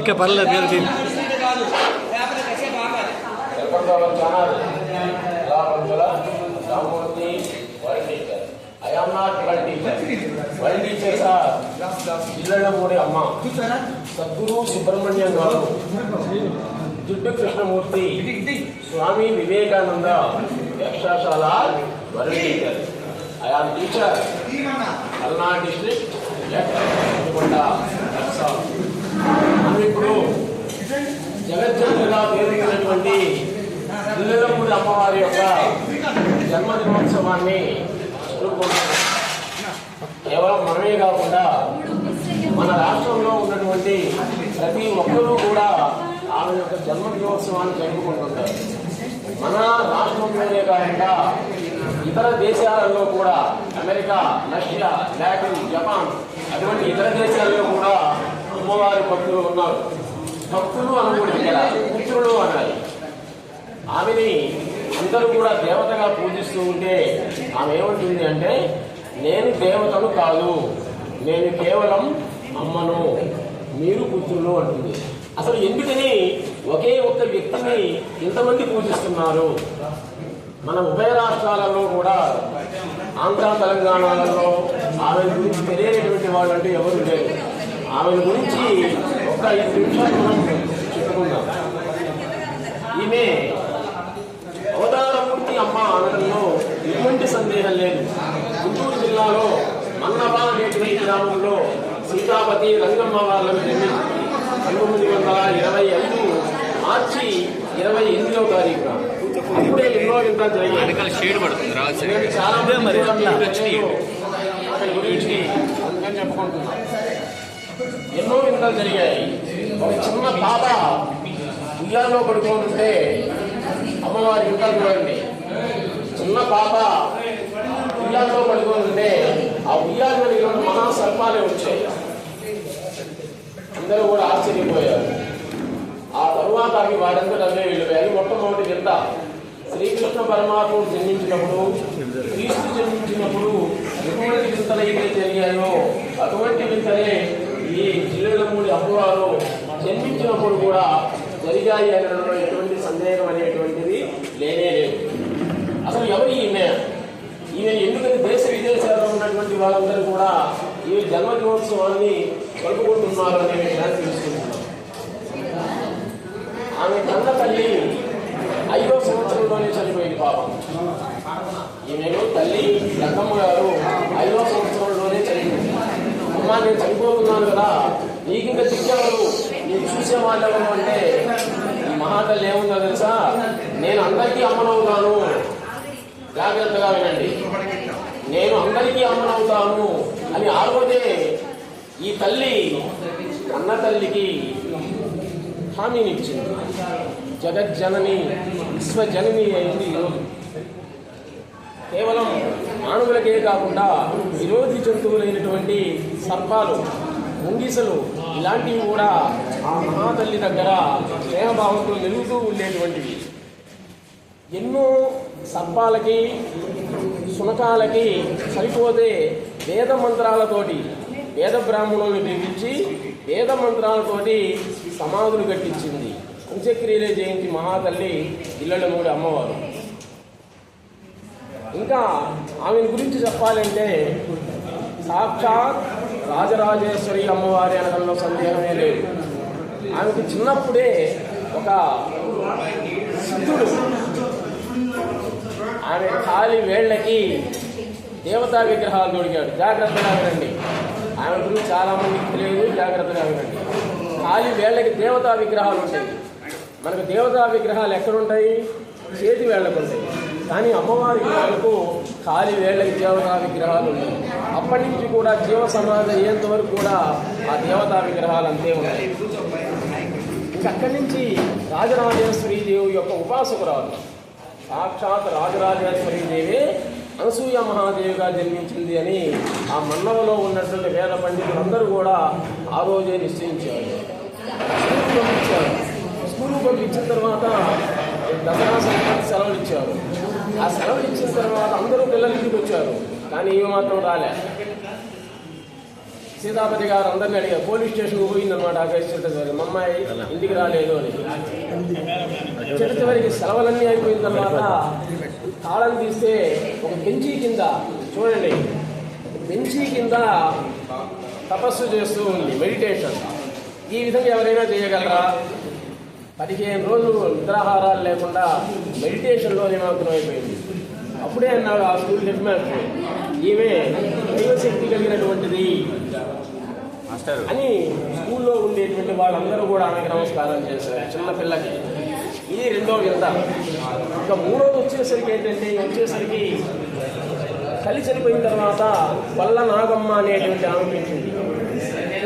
Okay పర్లేదు మీరు I am not world teacher. World teachers are Illadamudi Amma, Sadguru Subramanian Garu, Jiddu Krishnamurti, Swami Vivekananda, Yakshashala, world teacher. I am teacher, Alna district, Yakshashala, that's all. ఇప్పుడు జగజ్జననిగా పేరున్నటువంటి ఇల్లడమూడి అమ్మవారి యొక్క జన్మదినోత్సవాన్ని కేవలం మనమే కాకుండా మన రాష్ట్రంలో ఉన్నటువంటి ప్రతి ఒక్కరూ కూడా ఆమె యొక్క జన్మదినోత్సవాన్ని జరుపుకుంటుంటారు. మన రాష్ట్రంలోనే కాకుండా ఇతర దేశాలలో కూడా అమెరికా, రష్యా, లాటిన్, జపాన్ అటువంటి ఇతర దేశాల్లో కూడా అమ్మవారి భక్తులు ఉన్నారు. భక్తులు అనకూడదు కదా, పుత్రులు అన్నారు. ఆమెని అందరూ కూడా దేవతగా పూజిస్తూ ఉంటే ఆమె ఏమంటుంది అంటే, నేను దేవతను కాదు, నేను కేవలం అమ్మను, మీరు పుత్రులు అంటుంది. అసలు ఎందుకని ఒకే ఒక్క వ్యక్తిని ఇంతమంది పూజిస్తున్నారు? మన ఉభయ రాష్ట్రాలలో కూడా ఆంధ్ర, తెలంగాణలలో ఆమె గురించి తెలియనటువంటి వాళ్ళు అంటే ఎవరు లేరు. ఆమె గురించి ఒక 5 నిమిషాలు మనం చెప్పుకుందాం. ఈమె అవతారమూర్తి అమ్మ అనడంలో ఎటువంటి సందేహం లేదు. గుంటూరు జిల్లాలో మన్నవ అనేటువంటి గ్రామంలో సీతాపతి రంగమ్మ వాళ్ళని జన్మించింది 1925 మార్చి 28వ తారీఖున. అప్పుడే ఎన్నో వింతలు జరిగాయి. చాలా గురించి అందుకని చెప్పుకుంటున్నాం. ఎన్నో వింతలు జరిగాయి. ఒక చిన్న పాప ఉయ్యాల్లో పడుకోనుంటే అమ్మవారి వింతలు చూడండి. చిన్న పాప ఉయ్యాల్లో పడుకోనుంటే ఆ ఉయ్యాల మీద మహాసర్పాలే వచ్చాయి. అందరూ కూడా ఆశ్చర్యపోయారు. ఆ తరువాత అవి వాడంతా అవే వెళ్ళిపోయాయి. అది మొట్టమొదటి వింత. శ్రీకృష్ణ పరమాత్ముడు జన్మించినప్పుడు, క్రీస్తు జన్మించినప్పుడు ఎటువంటి వింతలు అయితే జరిగాయో అటువంటి వింతలే ఈ ఇల్లడమూడి అమ్మవారు జన్మించినప్పుడు కూడా జరిగాయి అనడంలో ఎటువంటి సందేహం అనేటువంటిది లేనే లేదు. అసలు ఎవరు ఈమె ఎందుకని దేశ విదేశాల్లో ఉన్నటువంటి వాళ్ళందరూ కూడా ఈ జన్మదినోత్సవాన్ని జరుపుకుంటున్నారు అనే విషయాన్ని తెలుసుకుంటున్నాం. ఆమె కన్న తల్లి 5వ సంవత్సరంలోనే చనిపోయింది పాపం. ఈమెను తల్లి రంగమ్మ గారు 5వ సంవత్సరంలోనే చనిపోయింది. అమ్మ, నేను చనిపోతున్నాను కదా, నీకు ఇంకా దిక్కెవరు, నేను చూసే వాళ్ళెవరు అంటే ఈ మహాతల్లి ఏముందో తెలుసా, నేను అందరికీ అమ్మనవుతాను, జాగ్రత్తగా వినండి, నేను అందరికీ అమ్మనవుతాను అని ఆ రోజే ఈ తల్లి కన్న తల్లికి హామీనిచ్చింది. జగజ్జనని విశ్వజనని అయింది ఈరోజు. కేవలం మానవులకే కాకుండా విరోధి జంతువులైనటువంటి సర్పాలు, ముంగిసలు ఇలాంటివి కూడా ఆ మహాతల్లి దగ్గర స్నేహభావంతో వెలుగుతూ ఉండేటువంటివి. ఎన్నో సర్పాలకి, శునకాలకి సరిపోతే వేద మంత్రాలతోటి వేద బ్రాహ్మణులను పిలిపించి వేద మంత్రాలతోటి సమాధులు కట్టించింది. అంత్యక్రియలే జయంతి మహాతల్లి ఇల్లడమూడి అమ్మవారు. ఇంకా ఆమెను గురించి చెప్పాలంటే సాక్షాత్ రాజరాజేశ్వరి అమ్మవారి అనడంలో సందేహమే లేదు. ఆమెకు చిన్నప్పుడే ఒక సిద్ధుడు ఆమె ఖాళీ వేళ్లకి దేవతా విగ్రహాలు దొరికాడు. జాగ్రత్తగా వినండి, ఆమె గురించి చాలామందికి తెలియదు, జాగ్రత్తగా వినండి. ఖాళీ వేళ్లకి దేవతా విగ్రహాలు ఉంటాయి. మనకు దేవతా విగ్రహాలు ఎక్కడుంటాయి? చేతి వేళ్లకు ఉంటాయి. కానీ అమ్మవారి వేళ్లకు ఖాళీ వేళ్లకి దేవతా విగ్రహాలు ఉంటాయి. అప్పటి నుంచి కూడా జీవ సమాధి అయ్యేంత వరకు కూడా ఆ దేవతా విగ్రహాలు అంతే ఉంటాయి. ఇంకక్కడి నుంచి రాజరాజేశ్వరీ దేవి యొక్క ఉపాసకురాలు సాక్షాత్ రాజరాజేశ్వరీ దేవి అనసూయ మహాదేవిగా జన్మించింది అని ఆ మన్నవలో ఉన్నటువంటి వేద పండితులందరూ కూడా ఆ రోజే నిశ్చయించారు. స్కూలు పంపించారు. స్కూలు పంపించిన తర్వాత దసరా సంక్రాంతి సెలవులు ఇచ్చారు. ఆ సెలవులు ఇచ్చిన తర్వాత అందరూ పిల్లల ఇంటికి వచ్చారు. కానీ ఇవి మాత్రం రాలే. సీతాపతి గారు అందరినీ అడిగారు. పోలీస్ స్టేషన్కి పోయిందన్నమాట ఆకర్షించడం. మా అమ్మాయి ఇంటికి రాలేదు అని. చివరికి సెలవులన్నీ అయిపోయిన తర్వాత తాళం తీస్తే ఒక బెంచీ కింద చూడండి, బెంచీ కింద తపస్సు చేస్తూ ఉంది, మెడిటేషన్. ఈ విధంగా ఎవరైనా చేయగలరా? 15 రోజులు నిద్రాహారాలు లేకుండా మెడిటేషన్లో నిమగ్నం అయిపోయింది. అప్పుడే అన్నాడు ఆ స్కూల్ హెడ్ మాస్టర్, ఈమె దైవశక్తి కలిగినటువంటిది అని. స్కూల్లో ఉండేటువంటి వాళ్ళందరూ కూడా ఆమెకు నమస్కారం చేశారు, చిన్నపిల్లకి. ఇది రెండో వింత. ఇంకా మూడోది వచ్చేసరికి తల్లి చనిపోయిన తర్వాత వల్ల నాగమ్మ అనేటువంటి ఆమె పెంచింది.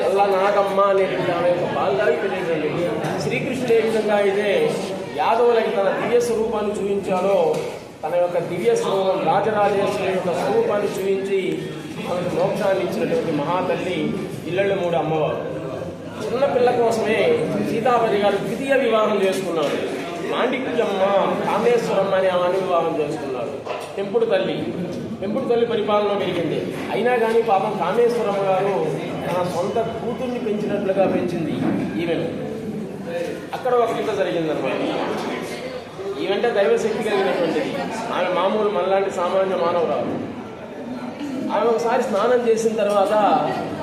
వల్ల నాగమ్మ అనేటువంటి ఆమె యొక్క బాల్యాన్ని పెరిగిందండి. శ్రీకృష్ణుడు ఏ విధంగా అయితే యాదవులకి తన దివ్య స్వరూపాన్ని చూపించాలో, తన యొక్క దివ్య స్వరూపం రాజరాజేశ్వరి యొక్క స్వరూపాన్ని చూపించి మనకు మోక్షాన్ని ఇచ్చినటువంటి మహాతల్లి ఇల్లళ్ళమూడి అమ్మవారు. చిన్నపిల్ల కోసమే సీతాపతి గారు ద్వితీయ వివాహం చేసుకున్నాడు. మాండిక్యమ్మ కామేశ్వరమ్మ అనే ఆమెను వివాహం చేసుకున్నాడు. పెంపుడు తల్లి పరిపాలన పెరిగింది. అయినా కానీ పాపం కామేశ్వరమ్మ గారు తన సొంత కూతుర్ని పెంచినట్లుగా పెంచింది ఈమెను. అక్కడ ఒక వింత జరిగిందన్నమాట. ఈవెంటే దైవశక్తి కలిగినటువంటిది. ఆమె మామూలు మనలాంటి సామాన్య మానవురాలు. ఆమె ఒకసారి స్నానం చేసిన తర్వాత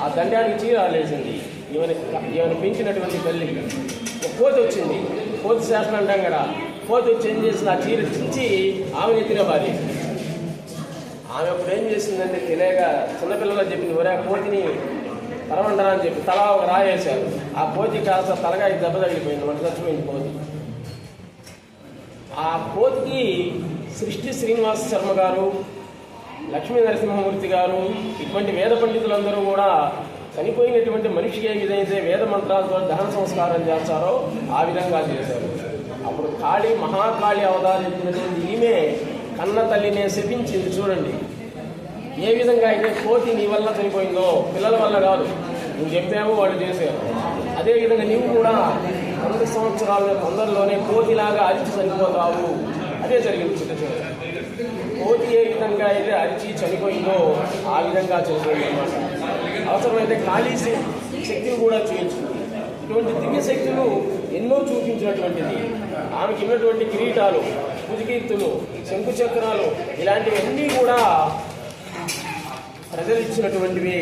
ఆ దండానికి చీరాలేసింది. ఈమెను పెంచినటువంటి తల్లి. ఒక కోతి వచ్చింది, కోతి శాసనం అంటాం కదా. కోతి వచ్చి ఏం చేసింది, ఆ చీర చించి ఆమెను ఎత్తిన బాధి. ఆమె అప్పుడు ఏం చేసిందంటే తెలియక చిన్నపిల్లలకు చెప్పింది, ఒరే కోతిని పరమండరా అని చెప్పి తలా ఒక రాయేశారు. ఆ కోతి కాస్త తలగా దెబ్బ తగిలిపోయింది, వంట చచ్చిపోయింది కోతి. ఆ కోతికి సృష్టి శ్రీనివాస శర్మ గారు, లక్ష్మీ నరసింహమూర్తి గారు, ఇటువంటి వేద పండితులందరూ కూడా చనిపోయినటువంటి మనిషికి ఏ విధంగా వేద మంత్రాలతో దహన సంస్కారం చేస్తారో ఆ విధంగా చేశారు. అప్పుడు మహాకాళి అవతారించినటువంటి ఈమె కన్న తల్లినే శపించింది. చూడండి ఏ విధంగా అయితే కోతి నీ వల్ల చనిపోయిందో, పిల్లల వల్ల కాదు, నువ్వు చెప్పావు వాళ్ళు చేశారు. అదేవిధంగా నీవు కూడా 100 సంవత్సరాల తొందరలోనే కోతిలాగా అరిచి చనిపోతావు. అదే జరిగింది. కోతి ఏ విధంగా అయితే అరిచి చనిపోయిందో ఆ విధంగా చనిపోయింది అన్నమాట. అవసరమైతే ఖాళీ శక్తిని కూడా చూపించింది. ఇటువంటి దివ్య శక్తులు ఎన్నో చూపించినటువంటిది. ఆమెకి ఉన్నటువంటి కిరీటాలు, పుదికీర్తులు, శంకుచక్రాలు ఇలాంటివన్నీ కూడా ప్రజలు ఇచ్చినటువంటివి,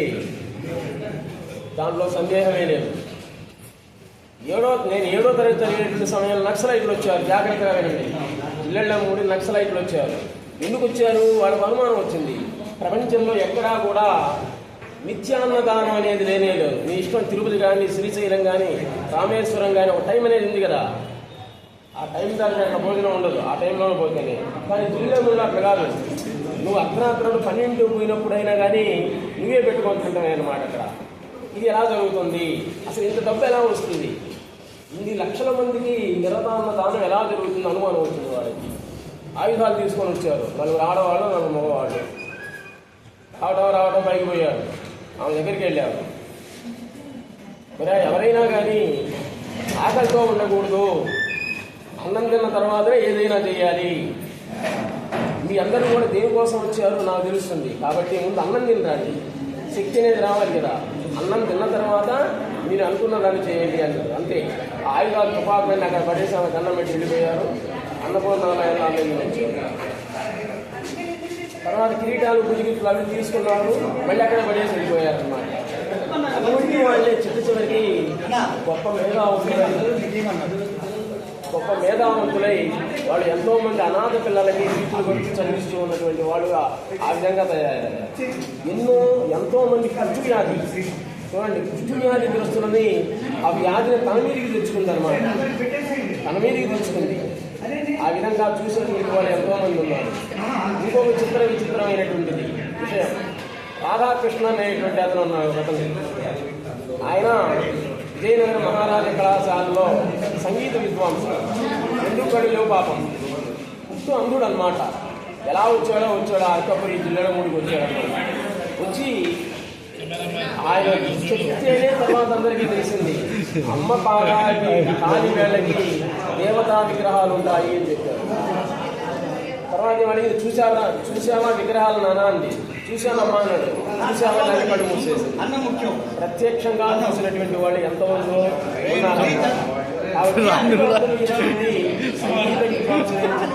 దాంట్లో సందేహమే లేదు. నేను ఏడో తరగతి చదివేటువంటి సమయంలో నక్సలైట్లు వచ్చారు. జాగ్రత్తగా వినండి. ఇళ్ళమూడి నక్సలైట్లు వచ్చారు. ఎందుకు వచ్చారు? వాళ్ళకు అనుమానం వచ్చింది, ప్రపంచంలో ఎక్కడా కూడా నిత్యాన్నదానం అనేది లేనే లేదు. మీ ఇష్టం తిరుపతి కానీ, శ్రీశైలం కానీ, రామేశ్వరం కానీ ఒక టైం అనేది ఉంది కదా, ఆ టైం దానికి అక్కడ భోజనం ఉండదు, ఆ టైంలోనే పోతేనే. కానీ జిల్లాలో అక్కడ కాదు. నువ్వు అర్ధరాత్రులు 12 పోయినప్పుడైనా కానీ నువ్వే పెట్టుకొని తింటామే అన్నమాట అక్కడ. ఇది ఎలా జరుగుతుంది? అసలు ఇంత డబ్బు ఎలా వస్తుంది? ఇన్ని లక్షల మందికి నిరతాన్న దానం ఎలా జరుగుతుంది అనుమానం వచ్చింది వాళ్ళకి. ఆయుధాలు తీసుకొని వచ్చారు, 4 ఆడవాళ్ళు 4 మగవాళ్ళు. రావడం పైకి పోయారు, ఆమె దగ్గరికి వెళ్ళారు. మరి ఎవరైనా కానీ ఆకలితో ఉండకూడదు, అన్నం తిన్న తర్వాతే ఏదైనా చేయాలి. మీ అందరూ కూడా దేనికోసం వచ్చారు నాకు తెలుస్తుంది, కాబట్టి ముందు అన్నం తినరండి, శక్తి అనేది రావాలి కదా. అన్నం తిన్న తర్వాత మీరు అనుకున్న దాన్ని చేయండి అన్నారు. అంతే. ఆయుధాలు తుపాకులని అక్కడ పడేసి ఆమెకు అన్నం పెట్టి వెళ్ళిపోయారు. అన్నపూర్ణాలయంలో అన్నం వచ్చారు. తర్వాత కిరీటాలు, పుజిగిట్లు అవి తీసుకున్నారు, మళ్ళీ అక్కడ పడేసి వెళ్ళిపోయారు అన్నమాట. అటువంటి వాళ్ళే చివరికి గొప్ప మేధావంతులై వాళ్ళు ఎంతో మంది అనాథ పిల్లలకి వీపులు కొట్టి చదివిస్తూ ఉన్నటువంటి వాళ్ళుగా ఆ విధంగా తయారయ్యారు. ఎంతో మంది కుష్ఠవ్యాధి, చూడండి, కుష్ఠవ్యాధిగ్రస్తులని ఆ వ్యాధిని తన మీదకి తెచ్చుకుంది అనమాట. తన మీదకి తెచ్చుకుంది. ఆ విధంగా చూసేటువంటి వాళ్ళు ఎంతో మంది ఉన్నారు. ఇంకొక విచిత్రమైనటువంటిది విషయం, రాధాకృష్ణ అనేటువంటి అతను ఉన్నారు. ఆయన విజయనగర మహారాజా కళాశాలలో సంగీత విద్వాంసుడు. 2 కడులు పాపం, పుట్టు అందుడు అనమాట. ఎలా వచ్చాడో అరకపురి జిల్లడమూడికి వచ్చాడన్నమాట. వచ్చి ఆయన చెప్తేనే తర్వాత అందరికీ తెలిసింది, అమ్మ పాదాలకి కాలి వేళ్ళకి దేవతా విగ్రహాలు ఉంటాయి అని చెప్పారు. తర్వాత అడిగింది, చూసావా విగ్రహాలు నానా అంది. చూశానమ్మా అన్నాడు. చూసావా దాన్ని కళ్ళు మూసేసి. ప్రత్యక్షంగా చూసినటువంటి వాళ్ళు ఎంతమందో ఉన్నారు.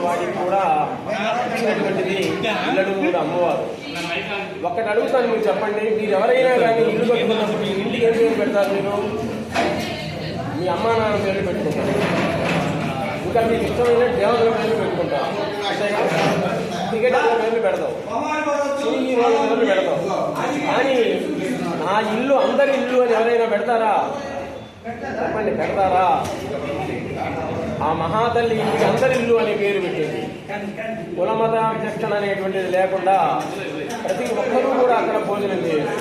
వాడికి కూడా ఇచ్చినటువంటిది ఇల్లడుమూడి అమ్మవారు. ఒక్కటి అడుగుతాను, మీరు చెప్పండి, మీరు ఎవరైనా కానీ ఇల్లు కట్టుకున్నప్పుడు ఇంటికి ఏం పేరు పెడతారు? మీరు మీ అమ్మా నాన్న పేర్లు పెట్టుకుంటారు, ఇంకా మీకు ఇష్టమైన దేవతల పేర్లు పెట్టుకుంటారు, క్రికెటర్ పేర్లు పెడతాం, సినీ వాళ్ళ పేర్లు పెడతాం. కానీ నా ఇల్లు అందరి ఇల్లు అని ఎవరైనా పెడతారా? చెప్పండి, పెడతారా? ఆ మహాతల్లి ఇంటికి అందరి ఇల్లు అనే పేరు పెట్టింది. కులమత విచక్షణ అనేటువంటిది లేకుండా ప్రతి ఒక్కరూ కూడా అక్కడ భోజనం చేయరు.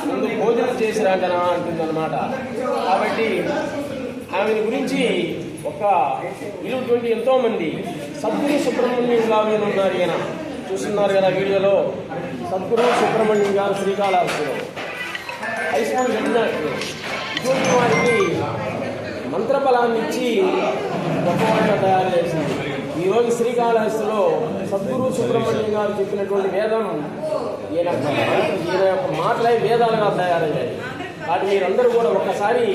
ముందు భోజనం చేసి రాంటనా అంటుందన్నమాట. కాబట్టి ఆమెను గురించి ఒక ఇటువంటి ఎంతో మంది సద్గురు సుబ్రహ్మణ్యం గారు ఉన్నారు. ఈయన చూస్తున్నారు కదా వీడియోలో. సద్గురు సుబ్రహ్మణ్యం గారు శ్రీకాళహస్తిలో హై స్కూల్ చదివినట్లు ఇటువంటి వారికి మంత్రబలాన్ని ఇచ్చి గొప్పవాడిగా తయారు చేసింది. ఈరోజు శ్రీకాళహస్తిలో సద్గురు సుబ్రహ్మణ్యం గారు చెప్పినటువంటి వేదం ఈయన యొక్క మాటలై వేదాలుగా తయారయ్యాయి. వాటి మీరందరూ కూడా ఒక్కసారి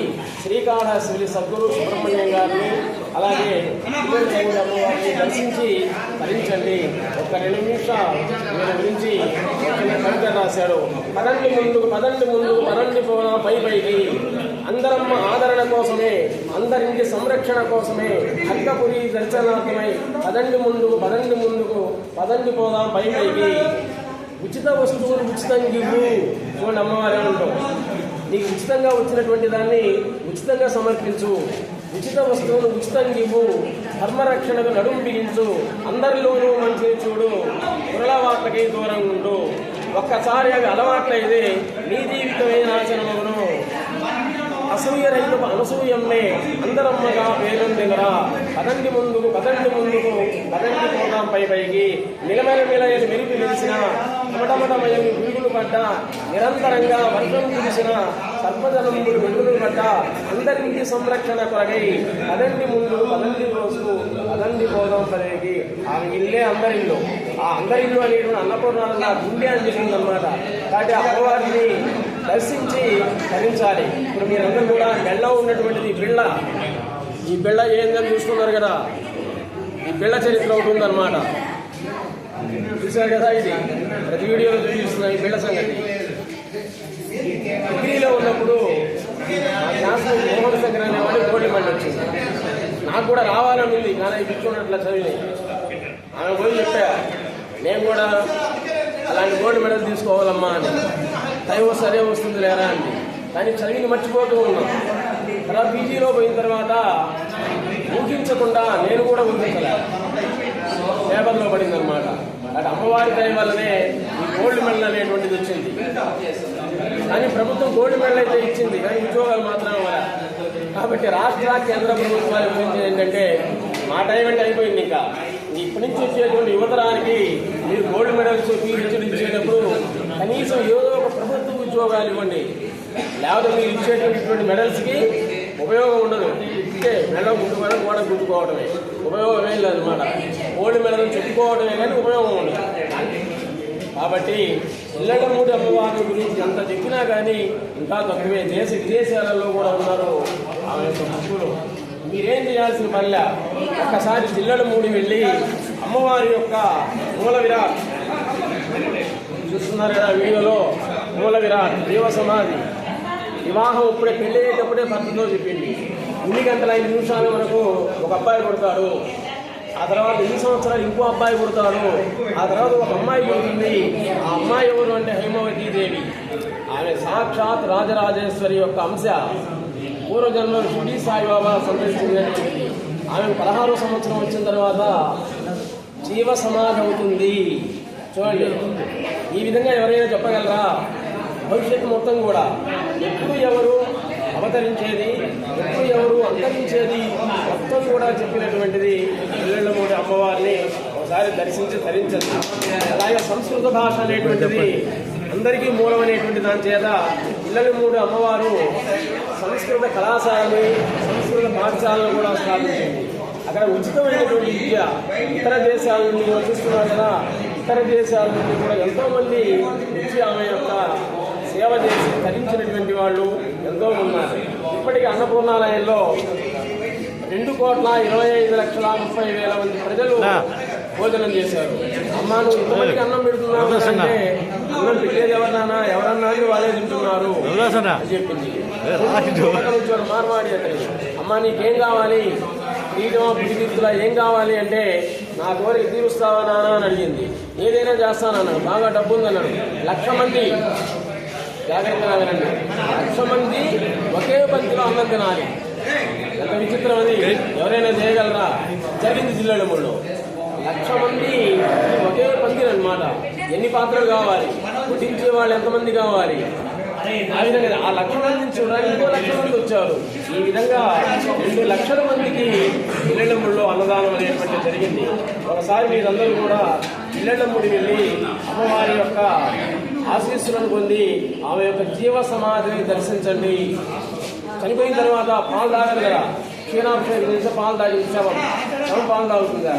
శ్రీకాళహస్తి సద్గురు సుబ్రహ్మణ్యం గారిని అలాగే అమ్మవారిని దర్శించి ధరించండి. ఒక 2 నిమిషాలు వీళ్ళ గురించి కవిత రాశాడు. పదండి ముందుకు పోనా పైకి, అందరమ్మ ఆదరణ కోసమే, అందరింటి సంరక్షణ కోసమే, అక్కపురి దర్శనార్థమై పదండి ముందుకు పదండి పోదాం పైకి. ఉచిత వస్తువులు ఉచితంగా ఇవ్వు. చూడండి, అమ్మవారే ఉంటాం, నీకు ఉచితంగా వచ్చినటువంటి దాన్ని ఉచితంగా సమర్పించు, ఉచిత వస్తువును ఉచితంగా ఇవ్వు, ధర్మరక్షణకు నడుము బిగించు, అందరిలోనూ మంచిని చూడు, పురలవాట్లకి దూరంగా ఉండు. ఒక్కసారి అవి అలవాట్లయితే నీ జీవితమే నాశనమగును. అసూయ రైతు అనసూయమ్మే అందరమ్మగా పేరొందిగరా. పదండి ముందుకు పదండి పోదాం పైకి. నిలయని మెరుపు మెరిసిన టమటమటమయం విడుగులు పడ్డ, నిరంతరంగా వర్షం కురిసిన సర్పజనములు వెలుగులు పడ్డ, అందరింటి సంరక్షణ కొరగై పదండి పోదాం పైకి. ఆమె ఇల్లే అందరిల్లు. ఆ అందరిల్లు అనేటువంటి అన్నపూర్ణ గుండె అని చెప్పిందనమాట. కాబట్టి అమ్మవారిని దర్శించి ధరించాలి. ఇప్పుడు మీరందరూ కూడా మెళ్ళ ఉన్నటువంటిది బిళ్ళ. ఈ బిళ్ళ ఏందని చూస్తున్నారు కదా, ఈ బిళ్ళ చరిత్ర ఒకటి ఉందన్నమాట. చూశారు కదా, ఇది ప్రతి వీడియోలో చూపిస్తున్నారు ఈ బిళ్ళ సంగతి. డిగ్రీలో ఉన్నప్పుడు మా క్లాస్లో మోహన్ శంకర్ అనేవాడు గోల్డ్ మెడల్ వచ్చింది. నాకు కూడా రావాలని ఉంది, కానీ కూర్చున్నట్లా చదివి ఆమె పోయి చెప్పా, నేను కూడా అలాంటి గోల్డ్ మెడల్ తీసుకోవాలమ్మా అని. టైం సరే వస్తుంది లేరా అండి, కానీ చదివిని మర్చిపోతూ ఉన్నాం. అలా పీజీలో పోయిన తర్వాత ఊహించకుండా నేను కూడా ఊహించలే, పేపర్లో పడిందనమాట. అటు అమ్మవారి దయ వల్లనే ఈ గోల్డ్ మెడల్ అనేటువంటిది వచ్చింది. కానీ ప్రభుత్వం గోల్డ్ మెడల్ అయితే ఇచ్చింది, కానీ ఉద్యోగాలు మాత్రం అవ్వాలి. కాబట్టి రాష్ట్ర కేంద్ర ప్రభుత్వాల గురించి ఏంటంటే మా టైం అంటే అయిపోయింది. ఇంకా ఇప్పటి నుంచి వచ్చేటువంటి యువతరానికి మీరు గోల్డ్ మెడల్స్ పీహెచ్డీ ఇచ్చేటప్పుడు కనీసం ఏదో ఒక ప్రభుత్వ ఉద్యోగాలు ఇవ్వండి. లేకపోతే మీరు ఇచ్చేటటువంటి మెడల్స్కి ఉపయోగం ఉండదు. ఇస్తే మెడ గుట్టుకోవడం గోడ గుట్టుకోవడమే, ఉపయోగం ఏం లేదన్నమాట. గోల్డ్ మెడల్ చెప్పుకోవడమే కానీ ఉపయోగం ఉండదు. కాబట్టి ఇల్లడమూడి అమ్మవారి గురించి ఎంత చెప్పినా కానీ ఇంకా తక్కువే. దేశ విదేశాలలో కూడా ఉన్నారు ఆమె యొక్క భక్తులు. మీరేం చేయాల్సిన పనిలే, ఒక్కసారి ఇల్లడమూడి వెళ్ళి అమ్మవారి యొక్క మూల విరాట్ చూస్తున్నారు కదా వీడియోలో. మూల విరాట్ దేవ సమాధి వివాహం ఇప్పుడే పెళ్ళయ్యేటప్పుడే భర్తతో చెప్పింది. 8 గంటల 5 నిమిషాల వరకు ఒక అబ్బాయి పుడతాడు, ఆ తర్వాత 8 సంవత్సరాలు ఇంకో అబ్బాయి పుడతాడు, ఆ తర్వాత ఒక అమ్మాయి పుడుతుంది. ఆ అమ్మాయి ఎవరు అంటే హైమవతీదేవి. ఆమె సాక్షాత్ రాజరాజేశ్వరి యొక్క అంశ. పూర్వజన్మలో షిరిడి సాయిబాబా సందర్శించినటువంటి ఆమె 16వ సంవత్సరం వచ్చిన తర్వాత జీవ సమాధి అవుతుంది. చూడండి, ఈ విధంగా ఎవరైనా చెప్పగలరా? భవిష్యత్తు మొత్తం కూడా ఎప్పుడు ఎవరు అవతరించేది, ఎప్పుడు ఎవరు అంతరించేది మొత్తం కూడా చెప్పినటువంటిది ఇల్లడమూడి అమ్మవారిని ఒకసారి దర్శించి ధరించండి. అలాగే సంస్కృత భాష అనేటువంటిది అందరికీ మూలమనేటువంటి దాని చేత ఇల్లడమూడి అమ్మవారు సంస్కృత కళాశాలని, సంస్కృత పాఠశాలను కూడా స్థాపించింది. అక్కడ ఉచితమైనటువంటి విద్య. ఇతర దేశాల నుండి వస్తున్నారు కదా, ఇతర దేశాల నుండి కూడా ఎంతోమంది వచ్చి ఆమె యొక్క సేవ చేసి తరించినటువంటి వాళ్ళు ఎంతో ఉన్నారు. ఇప్పటికీ అన్నపూర్ణాలయంలో 2,25,30,000 మంది ప్రజలు భోజనం చేశారు. అమ్మా నువ్వు ఇంతమందికి అన్నం పెడుతున్నావు అంటే అన్నం పెట్టేది ఎవరన్నా వాళ్ళే తింటున్నారు అని చెప్పింది. మార్వాడి అతని అమ్మా నీకేం కావాలి, నీటిమా పుట్టిదిద్దులా ఏం కావాలి అంటే నా కోరిక తీరుస్తావా నాన్న అని అడిగింది. ఏదైనా చేస్తానన్నాడు. బాగా డబ్బు ఉందన్నాడు. 1,00,000 మంది, జాగ్రత్తగా వినండి, 1,00,000 మంది ఒకే పంక్తిలో అన్నం తినాలి. ఎంత విచిత్రం అది, ఎవరైనా చేయగలరా? జరిగింది జిల్లాలో 1,00,000 మంది ఒకే పంక్తి అన్నమాట. ఎన్ని పాత్రలు కావాలి, వడ్డించే వాళ్ళు ఎంతమంది కావాలి, ఆ విధంగా ఆ 1,00,000 మంది నుంచి చూడడానికి 2,00,000 మంది వచ్చారు. ఈ విధంగా 2,00,000 మందికి ఇల్లెళ్ళముడిలో అన్నదానం అనేటువంటి జరిగింది. ఒకసారి మీరందరూ కూడా ఇల్లెళ్ళముడి వెళ్ళి అమ్మవారి యొక్క ఆశీస్సులను పొంది ఆమె యొక్క జీవ సమాధిని దర్శించండి. చనిపోయిన తర్వాత పాలు తాగదు కదా, క్షీణాభిషేకం చేస్తే పాలు తాగింది శవం పాలు తాగుతుందా?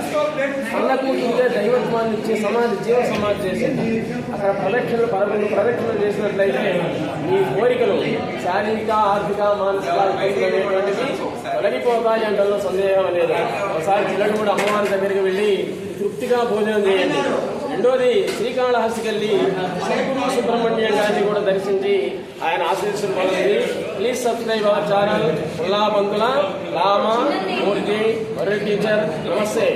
అన్నకు ఇదే దైవత్వాన్ని ఇచ్చే సమాధి, జీవ సమాధి చేసింది. అక్కడ ప్రదక్షిణలు 11 ప్రదక్షిణలు చేసినట్లయితే మీ కోరికలు శారీరక, ఆర్థిక, మానసిక అనేటువంటివి తొలగిపోతాయి అంటలో సందేహం లేదు. ఒకసారి పిల్లలు కూడా అమ్మవారి దగ్గరికి వెళ్ళి తృప్తిగా భోజనం చేయండి. రెండోది శ్రీకాళహస్తికి వెళ్ళి శ్రీగురు సుబ్రహ్మణ్యం గారిని కూడా దర్శించి ఆయన ఆశీస్సులు పొందండి. Please subscribe our channel Ullabanthula Rama Murthy teacher. నమస్తే.